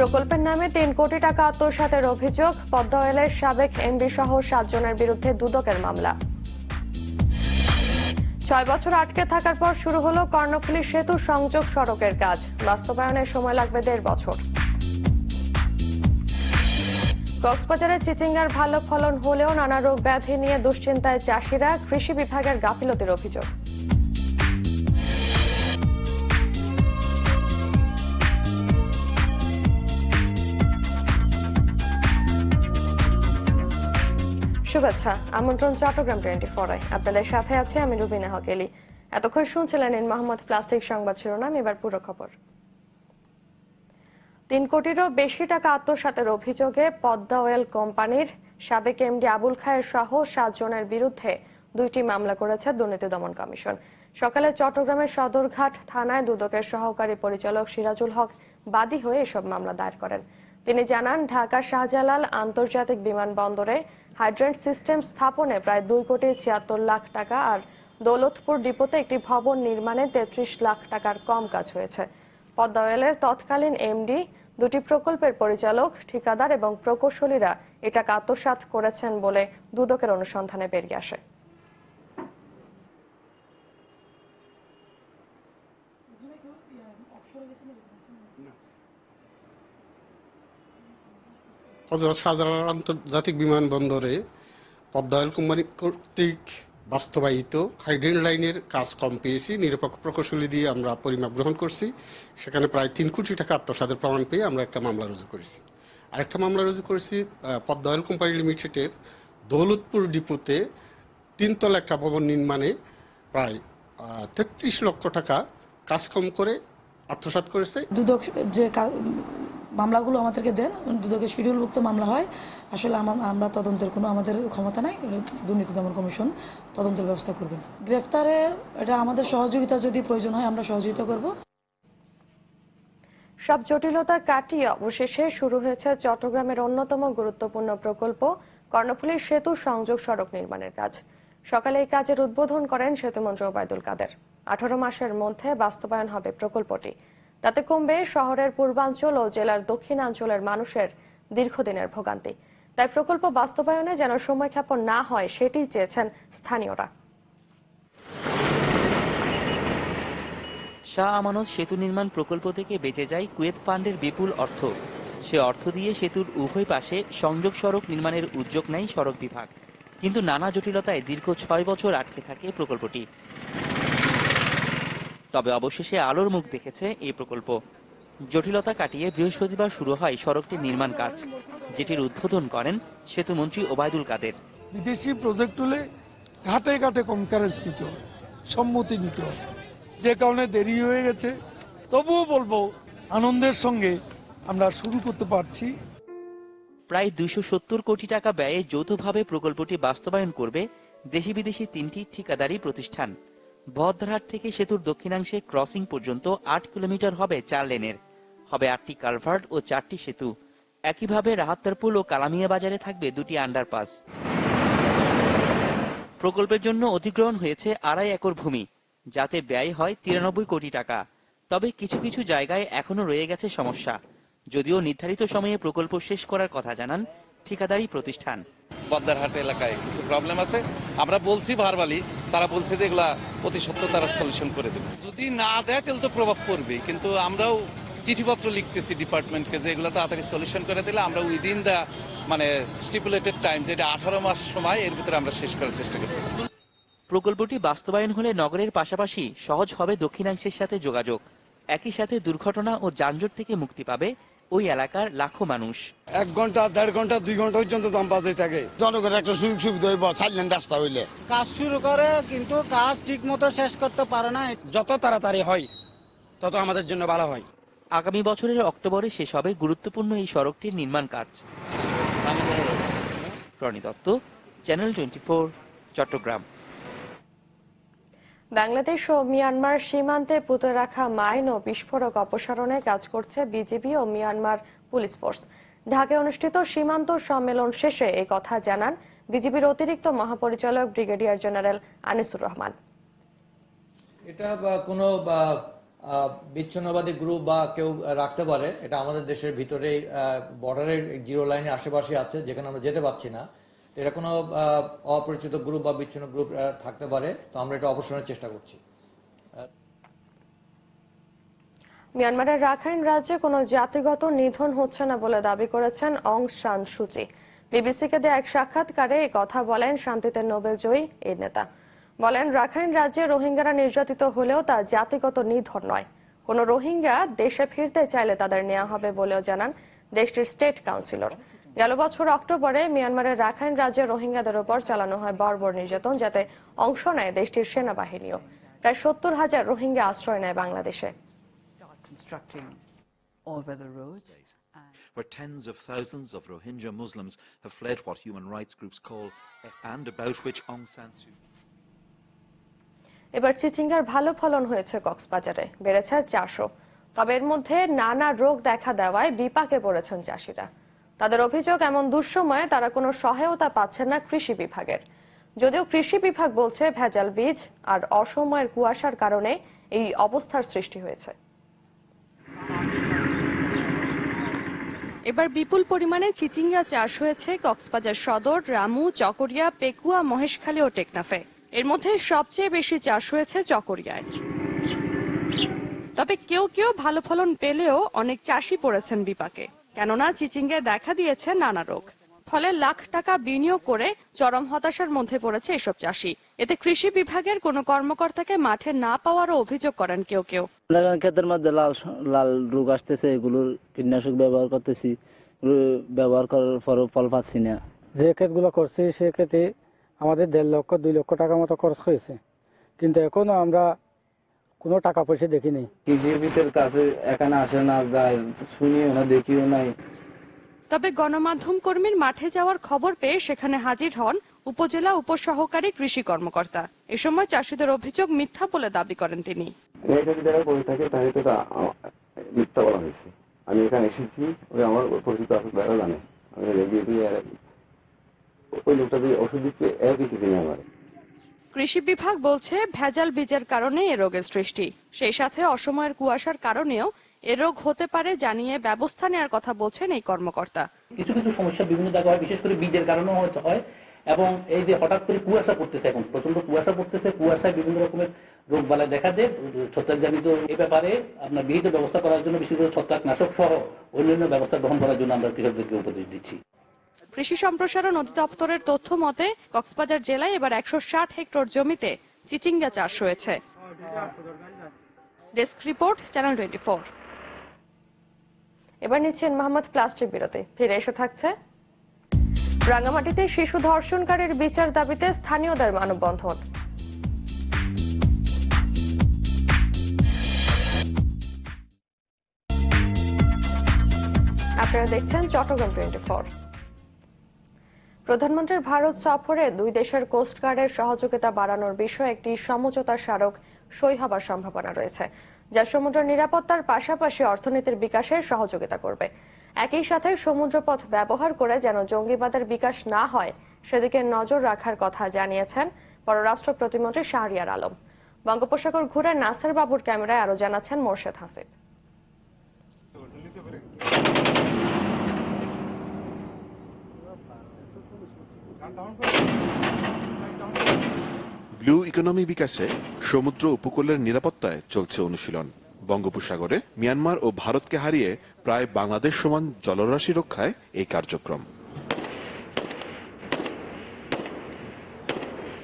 প্রকল্পের নামে ৩ কোটি টাকা আত্মসাতের অভিযোগ, পদ্মা অয়েলের সাবেক এমডি সহ 7 জনের বিরুদ্ধে দুদকের মামলা। ৬ বছর আটকে থাকার পর শুরু হলো কর্ণফুলী সেতু সংযোগ সড়কের কাজ, বাস্তবায়নের সময় লাগবে ১.৫ বছর। কক্সবাজারে চিচিঙ্গার ভালো ফলন হলেও নানা রোগ ব্যাধি নিয়ে দুশ্চিন্তায় চাষিরা, কৃষি বিভাগের গাফিলতির অভিযোগ। শুভেচ্ছা, আমন্ত্রণ চট্টগ্রাম 24-এ। আপনাদের সাথে আছে আমি রুবিনা হকেলি। এতক্ষণ শুনছিলেন ইন মোহাম্মদ প্লাস্টিক সংবাদ শিরোনাম, এবার পুরো খবর। ৩ কোটিরও বেশি টাকা আত্মসাতের অভিযোগে পদ্মা অয়েল কোম্পানির সাবেক এমডি আবুল খায়ের সহ 7 জনের বিরুদ্ধে 2টি মামলা করেছে দুর্নীতি দমন কমিশন। সকালে চট্টগ্রামের সদরঘাট থানায় দুদকের সহকারী পরিচালক সিরাজুল হক বাদী হয়ে এসব মামলা দায়ের করেন। তিনি জানান, ঢাকা শাহজালাল আন্তর্জাতিক বিমানবন্দরে হাইড্রেন্ট সিস্টেম স্থাপনে প্রায় 2 কোটি 76 লাখ টাকা আর দৌলতপুর ডিপোতে একটি ভবন নির্মাণে 33 লাখ টাকার কম কাজ হয়েছে। পদ্মা অয়েলের তৎকালীন এমডি, 2টি প্রকল্পের পরিচালক, ঠিকাদার এবং প্রকৌশলীরা এ টাকা আত্মসাৎ করেছেন বলে দুদকের অনুসন্ধানে বেরিয়ে আসে। হযরত শাহজালাল আন্তর্জাতিক বিমানবন্দরে পদ্মা অয়েল কোম্পানি কর্তৃক বাস্তবায়িত হাইড্রেন লাইনের কাজ কম পেয়েছি, নিরপেক্ষ প্রকৌশলী দিয়ে আমরা পরিমাপ গ্রহণ করছি। সেখানে প্রায় 3 কোটি টাকা আত্মসাতের প্রমাণ পেয়ে আমরা একটা মামলা রুজু করেছি। আরেকটা মামলা রুজু করেছি পদ্মা অয়েল কোম্পানি লিমিটেডের দৌলতপুর ডিপোতে 3 তলা একটা ভবন নির্মাণে প্রায় 33 লক্ষ টাকা কাজ কম করে আত্মসাৎ করেছে। দুদক যে মামলাগুলো আমাদেরকে দেন, দুদকের শিডিউলভুক্ত মামলা হয়। আসলে আমরা তদন্তের কোনো আমাদের ক্ষমতা নাই, দুর্নীতি দমন কমিশন তদন্তের ব্যবস্থা করবেন। গ্রেফতারে এটা আমাদের সহযোগিতা যদি প্রয়োজন হয় আমরা সহযোগিতা করব। সব জটিলতা কাটিয়ে অবশেষে শুরু হয়েছে চট্টগ্রামের অন্যতম গুরুত্বপূর্ণ প্রকল্প কর্ণফুলী সেতু সংযোগ সড়ক নির্মাণের কাজ। সকালে এই কাজের উদ্বোধন করেন সেতুমন্ত্রী ওবায়দুল কাদের। 18 মাসের মধ্যে বাস্তবায়ন হবে প্রকল্পটি। তাতে কমবে শহরের পূর্বাঞ্চল ও জেলার দক্ষিণাঞ্চলের মানুষের দীর্ঘদিনের ভোগান্তি। তাই প্রকল্প বাস্তবায়নে যেন সময়ক্ষেপণ না হয় সেটি চেয়েছেন স্থানীয়রা। শাহ আমানত সেতু নির্মাণ প্রকল্প থেকে বেঁচে যায় কুয়েত ফান্ডের বিপুল অর্থ। সে অর্থ দিয়ে সেতুর উভয় পাশে সংযোগ সড়ক নির্মাণের উদ্যোগ নেয় সড়ক বিভাগ, কিন্তু নানা জটিলতায় দীর্ঘ 6 বছর আটকে থাকে প্রকল্পটি। তবে অবশেষে আলোর মুখ দেখেছে এই প্রকল্প। জটিলতা কাটিয়ে বৃহস্পতিবার শুরু হয় সড়কটির নির্মাণ কাজ, যেটির উদ্বোধন করেন সেতুমন্ত্রী ওবায়দুল কাদের। বিদেশি প্রজেক্ট হলে ঘাটে ঘাটে কনফারেন্স দিতে হয়, সম্মতি নিতে হয়, যে কারণে দেরি হয়ে গেছে। তবুও বলবো আনন্দের সঙ্গে আমরা শুরু করতে পারছি। প্রায় 270 কোটি টাকা ব্যয়ে যৌথভাবে প্রকল্পটি বাস্তবায়ন করবে দেশি বিদেশি 3টি ঠিকাদারি প্রতিষ্ঠান। বহদ্দারহাট থেকে সেতুর দক্ষিণাংশে ক্রসিং পর্যন্ত 8 কিলোমিটার হবে 4 লেনের, হবে 8টি কালভার্ট ও 4টি সেতু। একইভাবে রাহাত্তারপুল ও কালামিয়া বাজারে থাকবে 2টি আন্ডারপাস। প্রকল্পের জন্য অধিগ্রহণ হয়েছে 2.5 একর ভূমি, যাতে ব্যয় হয় 93 কোটি টাকা। তবে কিছু কিছু জায়গায় এখনো রয়ে গেছে সমস্যা, যদিও নির্ধারিত সময়ে প্রকল্প শেষ করার কথা জানান ঠিকাদারি প্রতিষ্ঠান। বহদ্দারহাট এলাকায় কিছু প্রবলেম আছে, আমরা বলছি ভারবালি, তারা বলছে যে এগুলা অতি সত্ত্বর তারা সলিউশন করে দেবে। যদি না দেয় তাহলে তো প্রভাব পড়বে, কিন্তু আমরাও চিঠিপত্র লিখতেছি ডিপার্টমেন্টকে যে এগুলো তাড়াতাড়ি সলিউশন করে দিলে আমরা উইদিন দ্য স্টিপুলেটেড টাইম, যেটা 18 মাস সময়, এর ভিতরে আমরা শেষ করার চেষ্টা করতেছি। প্রকল্পটি বাস্তবায়ন হলে নগরের পাশাপাশি সহজ হবে দক্ষিণাংশের সাথে যোগাযোগ। একই সাথে দুর্ঘটনা ও যানজট থেকে মুক্তি পাবে ওই এলাকার লাখো মানুষ। 1 ঘন্টা 1.5 ঘন্টা 2 ঘন্টা পর্যন্ত দাম বাজে থাকে। জনগণের একটা সুযোগ সুবিধা হইব, সাইলেন্ট রাস্তা হইলে কাজ শুরু করে কিন্তু কাজ ঠিক মতো শেষ করতে পারে না। যত তাড়াতাড়ি হয় তত আমাদের জন্য ভালো হয়। আগামী বছরের অক্টোবরে শেষ হবে গুরুত্বপূর্ণ এই সড়কটির নির্মাণ কাজ। রনি দত্ত, চ্যানেল 24, চট্টগ্রাম। বাংলাদেশ ও মিয়ানমার সীমান্তে পুঁতে রাখা মাইন ও বিস্ফোরক অপসারণে কাজ করছে বিজিবি ও মিয়ানমার পুলিশ ফোর্স। ঢাকায় অনুষ্ঠিত সীমান্ত সম্মেলন শেষে এই কথা জানান বিজিবির অতিরিক্ত মহাপরিচালক ব্রিগেডিয়ার জেনারেল আনিসুর রহমান। এটা কোনো বিচ্ছিন্নবাদী গ্রুপ বা কেউ রাখতে পারে, এটা আমাদের দেশের ভিতরেই বর্ডারের জিরো লাইনের আশেপাশে আছে, যেখানে আমরা যেতে পারছি না। তো এটা কোনো অপরিচিত গ্রুপ বা বিচ্ছিন্ন গ্রুপ থাকতে পারে, তো আমরা এটা অপসারণের চেষ্টা করছি। মিয়ানমারের রাখাইন রাজ্যে কোনো জাতিগত নিধন হচ্ছে না বলে দাবি করেছেন অং সান সুচি। বিবিসিকে দেয়া এক সাক্ষাৎকারে এই কথা বলেন শান্তিতে নোবেল জয়ী এই নেতা। বলেন, রাখাইন রাজ্যে রোহিঙ্গারা নির্যাতিত হলেও তা জাতিগত নিধন নয়। কোন রোহিঙ্গা দেশে ফিরতে চাইলে তাদের নেওয়া হবে বলেও জানান দেশটির স্টেট কাউন্সিলর। গেল বছর অক্টোবরে মিয়ানমারের রাখাইন রাজ্যে রোহিঙ্গাদের উপর চালানো হয় বর্বর নির্যাতন, যাতে অংশ নেয় দেশটির সেনাবাহিনীও। প্রায় 70,000 রোহিঙ্গা আশ্রয় নেয় বাংলাদেশে। Where tens of thousands of Rohingya Muslims have fled what human rights groups call and about which Aung San Suu Kyi. এবার চিচিঙ্গার ভালো ফলন হয়েছে কক্সবাজারে, বেড়েছে 400। তবে এর মধ্যে নানা রোগ দেখা দেওয়ায় বিপাকে পড়েছেন চাষিরা। তাদের অভিযোগ, এমন দুঃসময়ে তারা কোনো সহায়তা পাচ্ছেন না কৃষি বিভাগের। যদিও কৃষি বিভাগ বলছে ভেজাল বীজ আর অসময়ের কুয়াশার কারণে এই অবস্থার সৃষ্টি হয়েছে। এবার বিপুল পরিমাণে চিচিঙ্গা চাষ হয়েছে কক্সবাজার সদর, রামু, চকরিয়া, পেকুয়া, মহেশখালী ও টেকনাফে। এর মধ্যে সবচেয়ে বেশি চাষ হয়েছে চকরিয়ায়। তবে কেউ কেউ ভালো ফলন পেলেও অনেক চাষি পড়েছেন বিপাকে, কেননা চিচিঙ্গায় দেখা দিয়েছে নানা রোগ। ফলে লাখ টাকা বিনিয়োগ করে চরম হতাশার মধ্যে পড়েছে এসব চাষি। এতে কৃষি বিভাগের কোনো কর্মকর্তাকে মাঠে না পাওয়ারও অভিযোগ করেন কেউ কেউ। ক্ষেতের মধ্যে লাল রোগ আসতেছে, এগুলোর কীটনাশক ব্যবহার করতেছি, ব্যবহার করার পর ফল পাচ্ছি না। যে ক্ষেতগুলো করছি সে ক্ষেতে আমাদের 1.5 লক্ষ 2 লক্ষ টাকা মতো খরচ হয়েছে, কিন্তু এখনো আমরা কোনো টাকা পয়সা দেখিনি। কৃষি অফিসের কাছে এখানে আসে না, যায় শুনিও না, দেখিও নাই। তবে গণমাধ্যম কর্মীর মাঠে যাওয়ার খবর পেয়ে সেখানে হাজির হন উপজেলা উপসহকারী কৃষি কর্মকর্তা। এ সময় চাষিদের অভিযোগ মিথ্যা বলে দাবি করেন তিনি। মিথ্যা বলা হয়েছে, আমি এখানে এসেছি, আমার পরিচিত আছে, তারা জানে ওই লোকটা যে ওষুধ দিচ্ছে এরা কিছু নেই আমার। কৃষি বিভাগ বলছে ভেজাল বীজের কারণে এ রোগের সৃষ্টি, সেই সাথে অসময়ের কুয়াশার কারণেও এ রোগ হতে পারে জানিয়ে ব্যবস্থা নেওয়ার কথা বলছেন এই কর্মকর্তা। কিছু কিছু সমস্যা বিভিন্ন জায়গায় হয়, বিশেষ করে বীজের কারণেও হয়, এবং এই যে হঠাৎ করে কুয়াশা পড়তেছে, এখন প্রচন্ড কুয়াশা পড়তেছে, কুয়াশায় বিভিন্ন রকমের রোগ বালাই দেখা দেয়। ছত্রাকজনিত এই ব্যাপারে আপনার বিহিত ব্যবস্থা করার জন্য, বিশেষ করে ছত্রাকনাশক সহ অন্যান্য ব্যবস্থা গ্রহণ করার জন্য আমরা কৃষকদেরকে উপদেশ দিচ্ছি। কৃষি সম্প্রসারণ অধিদপ্তরের তথ্য মতে কক্সবাজার জেলায় এবার 160 হেক্টর জমিতে চিচিঙ্গা চাষ হয়েছে। Desk report, channel 24। এবার নিচ্ছেন মোহাম্মদ প্লাস্টিক বিরতি, ফিরে এসে থাকছে রাঙ্গামাটিতে শিশু ধর্ষণকারীর বিচার দাবিতে স্থানীয়দের মানববন্ধন। আপনারা দেখছেন চট্টগ্রাম 24। প্রধানমন্ত্রীর ভারত সফরে 2 দেশের কোস্টগার্ডের সহযোগিতা বাড়ানোর বিষয়ে একটি সমঝোতা স্মারক সই হবার সম্ভাবনা রয়েছে, যা সমুদ্র নিরাপত্তার পাশাপাশি অর্থনীতির বিকাশে সহযোগিতা করবে। একই সাথে সমুদ্রপথ ব্যবহার করে যেন জঙ্গিবাদের বিকাশ না হয় সেদিকে নজর রাখার কথা জানিয়েছেন পররাষ্ট্র প্রতিমন্ত্রী শাহরিয়ার আলম। বঙ্গোপসাগর ঘুরে নাসের বাবুর ক্যামেরায় আরো জানাচ্ছেন মোর্শেদ হাসিব। ব্লু ইকোনমি বিকাশে সমুদ্র উপকূলের নিরাপত্তায় চলছে অনুশীলন। বঙ্গোপসাগরে মিয়ানমার ও ভারতকে হারিয়ে প্রায় বাংলাদেশ সমান জলরাশি রক্ষায় এই কার্যক্রম।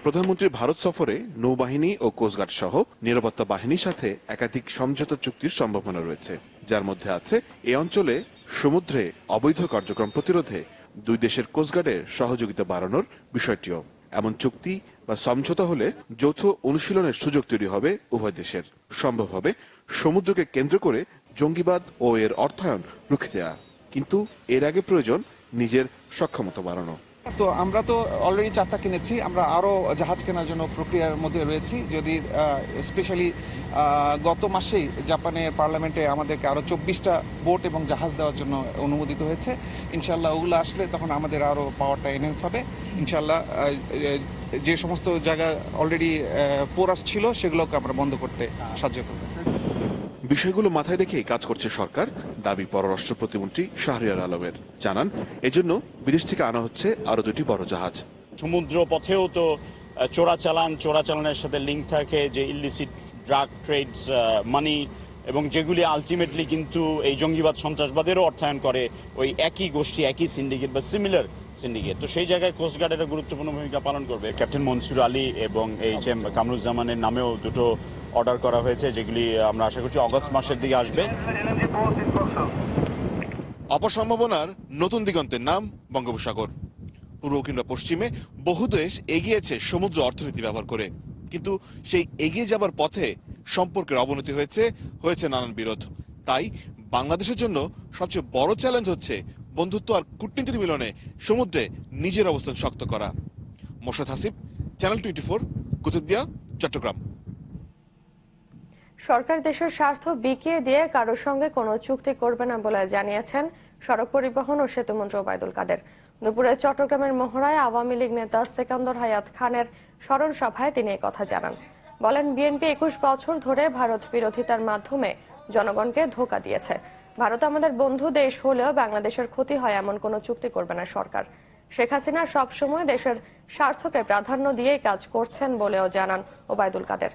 প্রধানমন্ত্রীর ভারত সফরে নৌবাহিনী ও কোস্টগার্ড সহ নিরাপত্তা বাহিনীর সাথে একাধিক সমঝোতা চুক্তির সম্ভাবনা রয়েছে, যার মধ্যে আছে এই অঞ্চলে সমুদ্রে অবৈধ কার্যক্রম প্রতিরোধে 2 দেশের কোস্টগার্ডের সহযোগিতা বাড়ানোর বিষয়টিও। এমন চুক্তি বা সমঝোতা হলে যৌথ অনুশীলনের সুযোগ তৈরি হবে উভয় দেশের। সম্ভব হবে সমুদ্রকে কেন্দ্র করে জঙ্গিবাদ ও এর অর্থায়ন রুখে দেওয়া, কিন্তু এর আগে প্রয়োজন নিজের সক্ষমতা বাড়ানো। তো আমরা তো অলরেডি 4টা কিনেছি, আমরা আরো জাহাজ কেনার জন্য প্রক্রিয়ার মধ্যে রয়েছি। যদি স্পেশালি গত মাসেই জাপানের পার্লামেন্টে আমাদেরকে আরো 24টা বোট এবং জাহাজ দেওয়ার জন্য অনুমোদিত হয়েছে। ইনশাল্লাহ ওগুলো আসলে তখন আমাদের আরো পাওয়ারটা এনহ্যান্স হবে। ইনশাল্লাহ যে সমস্ত জায়গা অলরেডি পোরাস ছিল সেগুলোকে আমরা বন্ধ করতে সাহায্য করব। বিষয়গুলো মাথায় রেখেই কাজ করছে সরকার, দাবি পররাষ্ট্র প্রতিমন্ত্রী শাহরিয়ার আলমের। জানান, এজন্য বিদেশ থেকে আনা হচ্ছে আরো 2টি বড় জাহাজ। সমুদ্র পথেও তো চোরাচালানের সাথে লিঙ্ক থাকে, যে ইলিসিট ড্রাগ ট্রেডস, মানি, এবং যেগুলি আলটিমেটলি কিন্তু এই জঙ্গিবাদ সন্ত্রাসবাদেরও অর্থায়ন করে ওই একই গোষ্ঠী, একই সিন্ডিকেট বা সিমিলার সিন্ডিকেট। তো সেই জায়গায় কোস্টগার্ড একটা গুরুত্বপূর্ণ ভূমিকা পালন করবে। ক্যাপ্টেন মনসুর আলী এবং HM কামরুজ্জামানের নামেও 2টো অর্ডার করা হয়েছে, যেগুলি আমরা আশা করছি অগস্ট মাসের দিকে আসবে। অপসম্ভাবনার নতুন দিগন্তের নাম বঙ্গোপসাগর। পূর্ব কিংবা পশ্চিমে বহু দেশ এগিয়েছে সমুদ্র অর্থনীতি ব্যবহার করে, কিন্তু সেই এগিয়ে যাবার পথে সম্পর্কের অবনতি হয়েছে নানান বিরোধ। তাই বাংলাদেশের জন্য সবচেয়ে বড় চ্যালেঞ্জ হচ্ছে বন্ধুত্ব আর কূটনীতির মিলনে সমুদ্রে নিজের অবস্থান শক্ত করা। মোর্শেদ হাসিব, চ্যানেল 24, কুতুবদিয়া, চট্টগ্রাম। সরকার দেশের স্বার্থ বিকিয়ে দিয়ে কারোর সঙ্গে কোনো চুক্তি করবে না বলে জানিয়েছেন সড়ক পরিবহন ও সেতুমন্ত্রী ওবায়দুল কাদের। দুপুরে চট্টগ্রামের মহড়ায় আওয়ামী লীগ নেতা সেকান্দর হায়াত খানের স্মরণ সভায় তিনি কথা জানান। বলেন, বিএনপি 21 বছর ধরে ভারত বিরোধিতার মাধ্যমে জনগণকে ধোঁকা দিয়েছে। ভারত আমাদের বন্ধু দেশ হলেও বাংলাদেশের ক্ষতি হয় এমন কোনো চুক্তি করবে না সরকার। শেখ হাসিনা সবসময় দেশের স্বার্থকে প্রাধান্য দিয়েই কাজ করছেন বলেও জানান ওবায়দুল কাদের।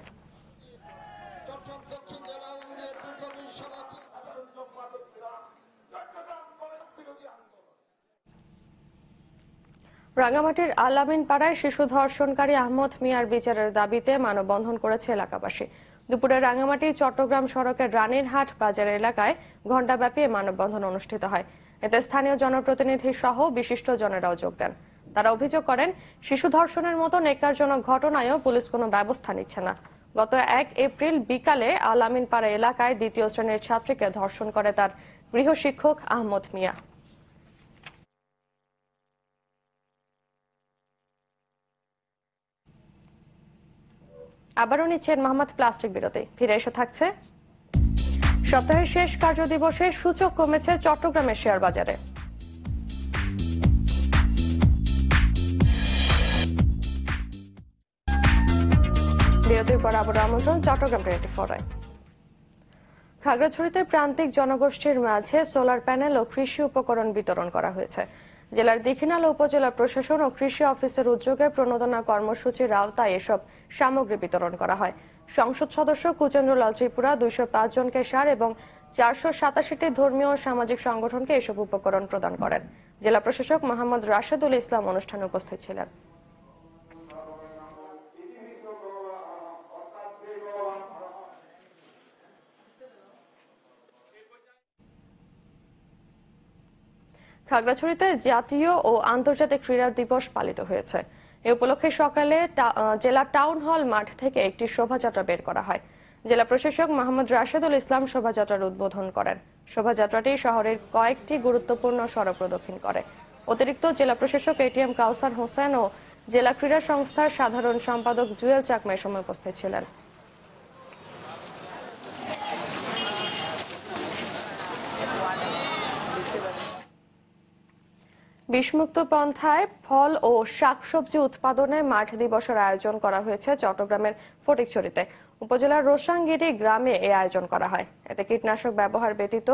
রাঙ্গামাটির আলামিন পাড়ায় শিশু ধর্ষণকারী আহমদ মিয়ার বিচারের দাবিতে মানববন্ধন করেছে এলাকাবাসী। দুপুরে রাঙ্গামাটি চট্টগ্রাম সড়কের রানীরহাট বাজার এলাকায় ঘণ্টাব্যাপী মানববন্ধন অনুষ্ঠিত হয়। এতে স্থানীয় জনপ্রতিনিধি সহ বিশিষ্ট জনেরাও যোগ দেন। তারা অভিযোগ করেন, শিশু ধর্ষণের মতো নেকারজনক ঘটনায়ও পুলিশ কোনো ব্যবস্থা নিচ্ছে না। গত 1 এপ্রিল বিকালে আলামিন পাড়া এলাকায় 2য় শ্রেণীর ছাত্রীকে ধর্ষণ করে তার গৃহশিক্ষক আহমদ মিয়া। আবারও নিচ্ছেন মোহাম্মদ প্লাস্টিক বিরতি। ফিরে এসে থাকছে সপ্তাহের শেষ কার্যদিবসে সূচক কমেছে চট্টগ্রামের শেয়ার বাজারে। বিরতির পর আবার আমন্ত্রণ চট্টগ্রাম 24-এ। খাগড়াছড়িতে প্রান্তিক জনগোষ্ঠীর মাঝে সোলার প্যানেল ও কৃষি উপকরণ বিতরণ করা হয়েছে। জেলার দীঘিনালা উপজেলা প্রশাসন ও কৃষি অফিসের উদ্যোগে প্রণোদনা কর্মসূচির আওতায় এসব সামগ্রী বিতরণ করা হয়। সংসদ সদস্য কুচেন্দ্রলাল ত্রিপুরা 205 জনকে সার এবং 487টি ধর্মীয় ও সামাজিক সংগঠনকে এসব উপকরণ প্রদান করেন। জেলা প্রশাসক মোহাম্মদ রাশেদুল ইসলাম অনুষ্ঠানে উপস্থিত ছিলেন। খাগড়াছড়িতে জাতীয় ও আন্তর্জাতিক ক্রীড়া দিবস পালিত হয়েছে। এ উপলক্ষে সকালে জেলা টাউন হল মাঠ থেকে একটি শোভাযাত্রা বের করা হয়। জেলা প্রশাসক মোহাম্মদ রাশেদুল ইসলাম শোভাযাত্রার উদ্বোধন করেন। শোভাযাত্রাটি শহরের কয়েকটি গুরুত্বপূর্ণ সড়ক প্রদক্ষিণ করে। অতিরিক্ত জেলা প্রশাসক ATM কাউসার হোসেন ও জেলা ক্রীড়া সংস্থার সাধারণ সম্পাদক জুয়েল চাকমা এ সময় উপস্থিত ছিলেন। বিষমুক্ত পন্থায় ফল ও শাকসবজি উৎপাদনে মাঠ দিবসের আয়োজন করা হয়েছে চট্টগ্রামের ফটিকছড়িতে। উপজেলার রোসাংগিরি গ্রামে এই আয়োজন করা হয়। এতে কীটনাশক ব্যবহার ব্যতীত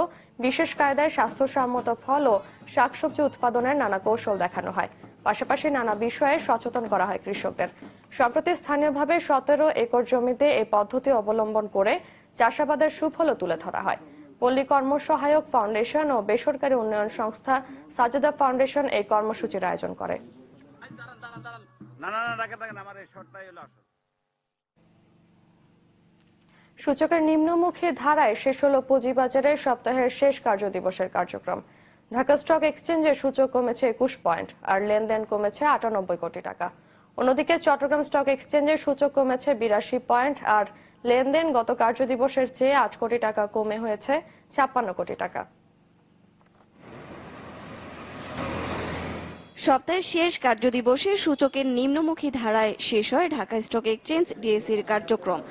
বিশেষ কায়দায় স্বাস্থ্যসম্মত ফল ও শাকসবজি উৎপাদনের নানা কৌশল দেখানো হয়। পাশাপাশি নানা বিষয়ে সচেতন করা হয় কৃষকদের। সম্প্রতি স্থানীয়ভাবে 17 একর জমিতে এই পদ্ধতি অবলম্বন করে চাষাবাদের সুফলও তুলে ধরা হয়। পল্লী কর্মসহায়ক ফাউন্ডেশন ও বেসরকারি উন্নয়ন সংস্থা সাজেদা ফাউন্ডেশন এই কর্মসূচির আয়োজন করে। সূচকের নিম্নমুখী ধারায় শেষ হল পুঁজিবাজারের সপ্তাহের শেষ কার্যদিবসের কার্যক্রম। ঢাকা স্টক এক্সচেঞ্জে সূচক কমেছে 21 পয়েন্ট আর লেনদেন কমেছে 98 কোটি টাকা। অন্যদিকে চট্টগ্রাম স্টক এক্সচেঞ্জের সূচক কমেছে 82 পয়েন্ট আর লেনদেন গত কার্যদিবসের চেয়ে 8 কোটি টাকা কমে হয়েছে 56 কোটি টাকা। সপ্তাহের শেষ কার্যদিবসে সূচকের নিম্নমুখী ধারায় শেষ হয় ঢাকা স্টক এক্সচেঞ্জ ডিএসইর কার্যক্রম।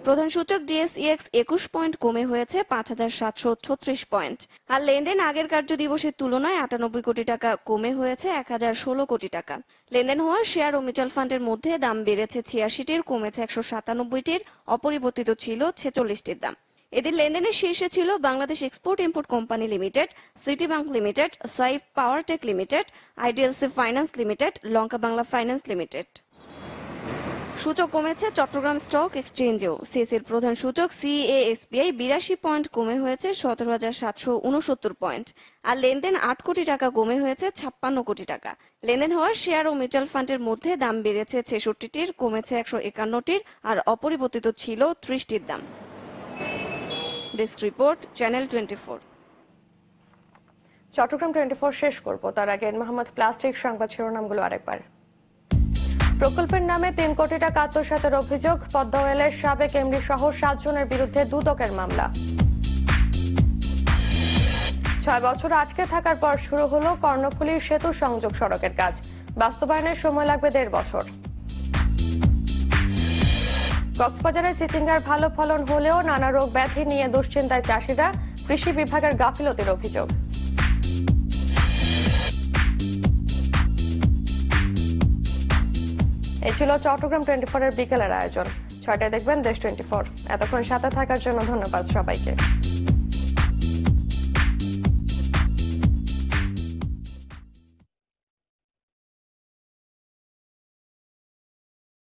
প্রধান সূচক ডিএসইএক্স 21 পয়েন্ট কমে হয়েছে 5736 পয়েন্ট আর লেনদেন আগের কার্যদিবসের তুলনায় 98 কোটি টাকা কমে হয়েছে 1016 কোটি টাকা। লেনদেন হওয়া শেয়ার ও মিউচুয়াল ফান্ডের মধ্যে দাম বেড়েছে 86টির, কমেছে 197টির, অপরিবর্তিত ছিল 46টির দাম। এদের লেনদেনের শীর্ষে ছিল Bangladesh export import company limited, city bank limited, Saif power tech limited, IDLC finance limited, Lanka Bangla finance limited. সূচক কমেছে চট্টগ্রাম স্টক এক্সচেঞ্জেও। সিএসির প্রধান সূচক সিএএসপিআই 82 পয়েন্ট কমে হয়েছে 17,769 পয়েন্ট, আর লেনদেন 8 কোটি টাকা কমে হয়েছে 56 কোটি টাকা। লেনদেন হওয়ার শেয়ার ও মিউচুয়াল ফান্ডের মধ্যে দাম বেড়েছে 66টির, কমেছে 151টির, আর অপরিবর্তিত ছিল 30টির দাম। Desk report, channel 24। চট্টগ্রাম 24 শেষ করব, তার আগে মোহাম্মদ প্লাস্টিক সংবাদ শিরোনামগুলো আরেকবার। প্রকল্পের নামে 3 কোটি টাকা আত্মসাতের অভিযোগ, পদ্মা অয়েলের সাবেক এমডি সহ 7 জনের বিরুদ্ধে দুদকের মামলা। 6 বছর আটকে থাকার পর শুরু হলো কর্ণফুলী সেতু সংযোগ সড়কের কাজ, বাস্তবায়নের সময় লাগবে 1.5 বছর। কক্সবাজারে চিচিঙ্গার ভালো ফলন হলেও নানা রোগ ব্যাধি নিয়ে দুশ্চিন্তায় চাষিরা, কৃষি বিভাগের গাফিলতির অভিযোগ। এই ছিল চট্টগ্রাম 24 এর বিকেলের আয়োজন। 6টায় দেখবেন দেশ 24। এতক্ষণ সাথে থাকার জন্য ধন্যবাদ সবাইকে।